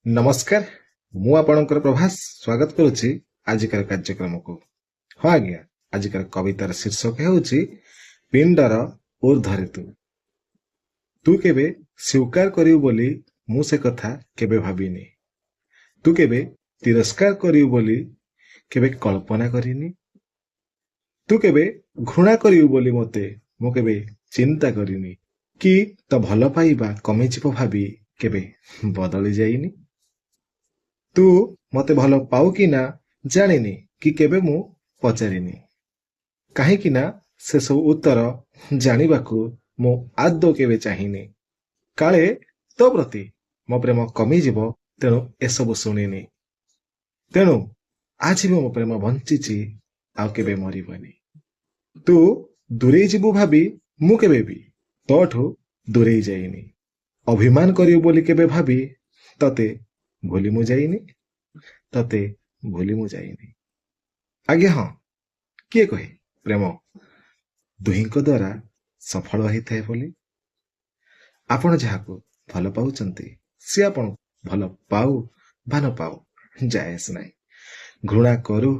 ନମସ୍କାର, ମୁଁ ଆପଣଙ୍କର ପ୍ରଭାସ ସ୍ୱାଗତ କରୁଛି ଆଜିକାର କାର୍ଯ୍ୟକ୍ରମକୁ। ହଁ ଆଜ୍ଞା, ଆଜିକାର କବିତାର ଶୀର୍ଷକ ହେଉଛି ପିଣ୍ଡର ଊର୍ଦ୍ଧ୍ୱରେ ତୁ। ତୁ କେବେ ସ୍ୱୀକାର କରିବୁ ବୋଲି ମୁଁ ସେ କଥା କେବେ ଭାବିନି। ତୁ କେବେ ତିରସ୍କାର କରିବୁ ବୋଲି କେବେ କଳ୍ପନା କରିନି। ତୁ କେବେ ଘୃଣା କରିବୁ ବୋଲି ମୋତେ ମୁଁ କେବେ ଚିନ୍ତା କରିନି। କି ତ ଭଲ ପାଇବା କମିଯିବ ଭାବି କେବେ ବଦଳି ଯାଇନି। ତୁ ମତେ ଭଲ ପାଉ କି ନା ଜାଣିନି, କି କେବେ ମୁଁ ପଚାରିନି। କାହିଁକି ନା ସେସବୁ ଉତ୍ତର ଜାଣିବାକୁ ମୁଁ ଆଦୌ କେବେ ଚାହିଁନି। କାଳେ ତୋ ପ୍ରତି ମୋ ପ୍ରେମ କମିଯିବ, ତେଣୁ ଏସବୁ ଶୁଣିନି। ତେଣୁ ଆଜି ବି ମୋ ପ୍ରେମ ବଞ୍ଚିଛି, ଆଉ କେବେ ମରିବନି। ତୁ ଦୂରେଇ ଯିବୁ ଭାବି ମୁଁ କେବେ ବି ତୋଠୁ ଦୂରେଇ ଯାଇନି। ଅଭିମାନ କରିବୁ ବୋଲି କେବେ ଭାବି ତତେ ଭୁଲି ମୁଁ ଯାଇନି। ତତେ ଭୁଲି ମୁଁ ଯାଇନି। ଆଜ୍ଞା ହଁ, କିଏ କହେ ପ୍ରେମ ଦୁହିଁଙ୍କ ଦ୍ୱାରା ସଫଳ ହେଇଥାଏ ବୋଲି। ଆପଣ ଯାହାକୁ ଭଲ ପାଉଛନ୍ତି ସେ ଆପଣଙ୍କୁ ଭଲ ପାଉ ବା ନ ପାଉ ଯାଏସ ନାହିଁ। ଘୃଣା କରୁ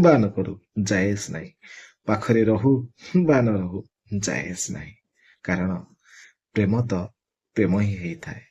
ବା ନ କରୁ ଯାଏସ ନାହିଁ। ପାଖରେ ରହୁ ବା ନ ରହୁ ଯାଏସ ନାହିଁ। କାରଣ ପ୍ରେମ ତ ପ୍ରେମ ହିଁ ହେଇଥାଏ।